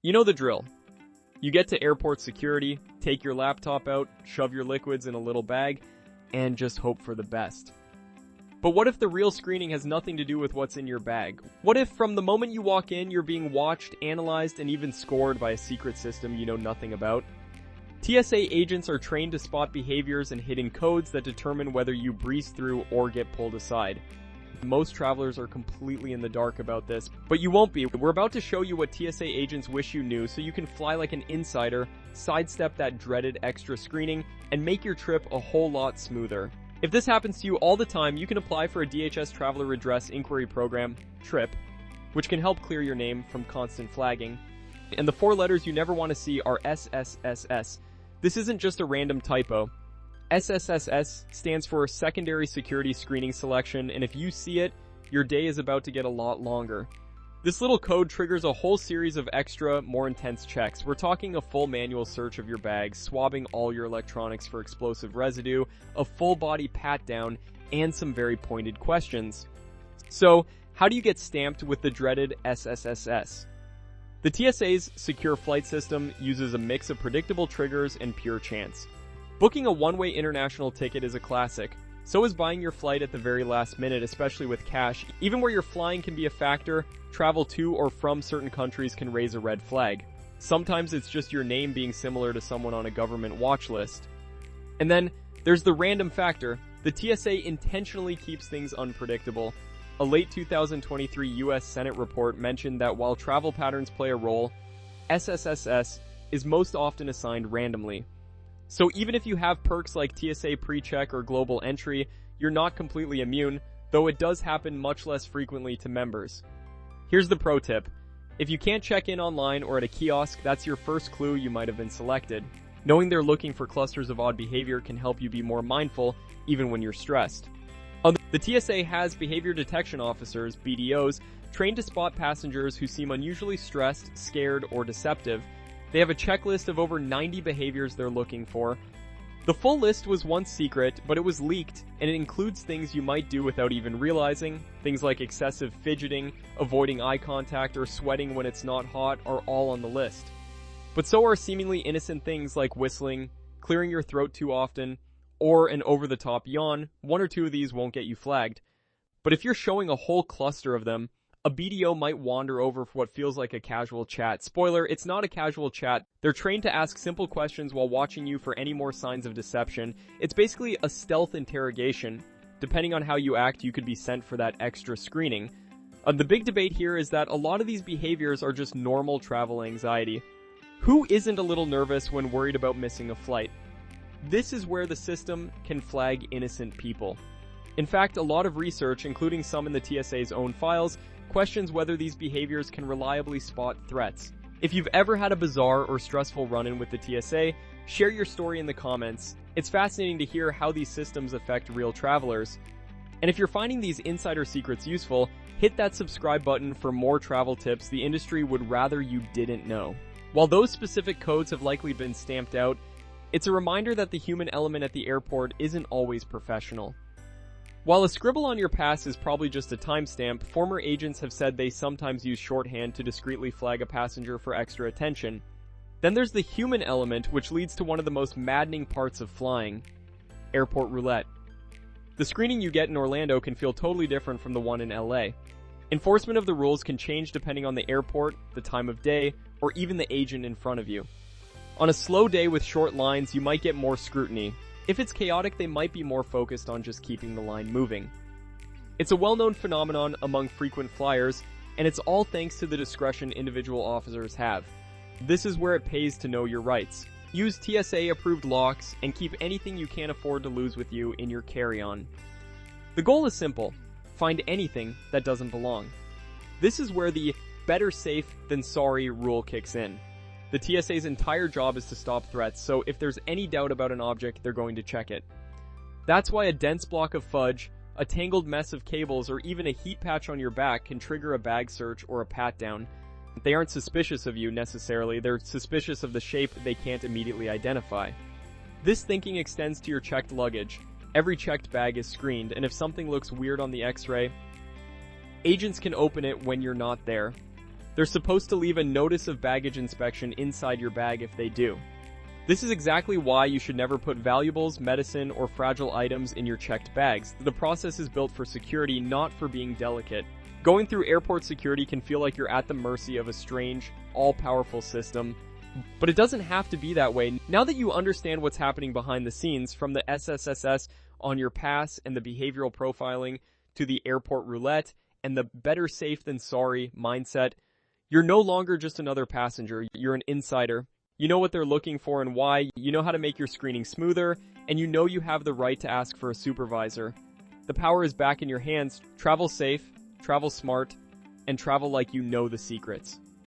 You know the drill. You get to airport security, take your laptop out, shove your liquids in a little bag, and just hope for the best. But what if the real screening has nothing to do with what's in your bag? What if from the moment you walk in, you're being watched, analyzed, and even scored by a secret system you know nothing about? TSA agents are trained to spot behaviors and hidden codes that determine whether you breeze through or get pulled aside. Most travelers are completely in the dark about this, but you won't be. We're about to show you what TSA agents wish you knew so you can fly like an insider, sidestep that dreaded extra screening, and make your trip a whole lot smoother. If this happens to you all the time, you can apply for a DHS Traveler Redress Inquiry Program, TRIP, which can help clear your name from constant flagging. And the 4 letters you never want to see are SSSS. This isn't just a random typo. SSSS stands for Secondary Security Screening Selection, and if you see it, your day is about to get a lot longer. This little code triggers a whole series of extra, more intense checks. We're talking a full manual search of your bag, swabbing all your electronics for explosive residue, a full-body pat-down, and some very pointed questions. So, how do you get stamped with the dreaded SSSS? The TSA's secure flight system uses a mix of predictable triggers and pure chance. Booking a one-way international ticket is a classic. So is buying your flight at the very last minute, especially with cash. Even where your flying can be a factor, travel to or from certain countries can raise a red flag. Sometimes it's just your name being similar to someone on a government watch list. And then, there's the random factor. The TSA intentionally keeps things unpredictable. A late 2023 US Senate report mentioned that while travel patterns play a role, SSSS is most often assigned randomly. So even if you have perks like TSA PreCheck or Global Entry, you're not completely immune, though it does happen much less frequently to members. Here's the pro tip. If you can't check in online or at a kiosk, that's your first clue you might have been selected. Knowing they're looking for clusters of odd behavior can help you be more mindful, even when you're stressed. The TSA has behavior detection officers, BDOs, trained to spot passengers who seem unusually stressed, scared, or deceptive. They have a checklist of over 90 behaviors they're looking for. The full list was once secret, but it was leaked, and it includes things you might do without even realizing. Things like excessive fidgeting, avoiding eye contact, or sweating when it's not hot are all on the list. But so are seemingly innocent things like whistling, clearing your throat too often, or an over-the-top yawn. 1 or 2 of these won't get you flagged. But if you're showing a whole cluster of them, a BDO might wander over for what feels like a casual chat. Spoiler, it's not a casual chat. They're trained to ask simple questions while watching you for any more signs of deception. It's basically a stealth interrogation. Depending on how you act, you could be sent for that extra screening. The big debate here is that a lot of these behaviors are just normal travel anxiety. Who isn't a little nervous when worried about missing a flight? This is where the system can flag innocent people. In fact, a lot of research, including some in the TSA's own files, questions whether these behaviors can reliably spot threats. If you've ever had a bizarre or stressful run-in with the TSA, share your story in the comments. It's fascinating to hear how these systems affect real travelers. And if you're finding these insider secrets useful, hit that subscribe button for more travel tips the industry would rather you didn't know. While those specific codes have likely been stamped out, it's a reminder that the human element at the airport isn't always professional. While a scribble on your pass is probably just a timestamp, former agents have said they sometimes use shorthand to discreetly flag a passenger for extra attention. Then there's the human element, which leads to one of the most maddening parts of flying: airport roulette. The screening you get in Orlando can feel totally different from the one in LA. Enforcement of the rules can change depending on the airport, the time of day, or even the agent in front of you. On a slow day with short lines, you might get more scrutiny. If it's chaotic, they might be more focused on just keeping the line moving. It's a well-known phenomenon among frequent flyers, and it's all thanks to the discretion individual officers have. This is where it pays to know your rights. Use TSA-approved locks, and keep anything you can't afford to lose with you in your carry-on. The goal is simple: find anything that doesn't belong. This is where the better safe than sorry rule kicks in. The TSA's entire job is to stop threats, so if there's any doubt about an object, they're going to check it. That's why a dense block of fudge, a tangled mess of cables, or even a heat patch on your back can trigger a bag search or a pat-down. They aren't suspicious of you necessarily, they're suspicious of the shape they can't immediately identify. This thinking extends to your checked luggage. Every checked bag is screened, and if something looks weird on the X-ray, agents can open it when you're not there. They're supposed to leave a notice of baggage inspection inside your bag if they do. This is exactly why you should never put valuables, medicine, or fragile items in your checked bags. The process is built for security, not for being delicate. Going through airport security can feel like you're at the mercy of a strange, all-powerful system, but it doesn't have to be that way. Now that you understand what's happening behind the scenes, from the SSSS on your pass and the behavioral profiling to the airport roulette and the better safe than sorry mindset, you're no longer just another passenger. You're an insider. You know what they're looking for and why, you know how to make your screening smoother, and you know you have the right to ask for a supervisor. The power is back in your hands. Travel safe, travel smart, and travel like you know the secrets.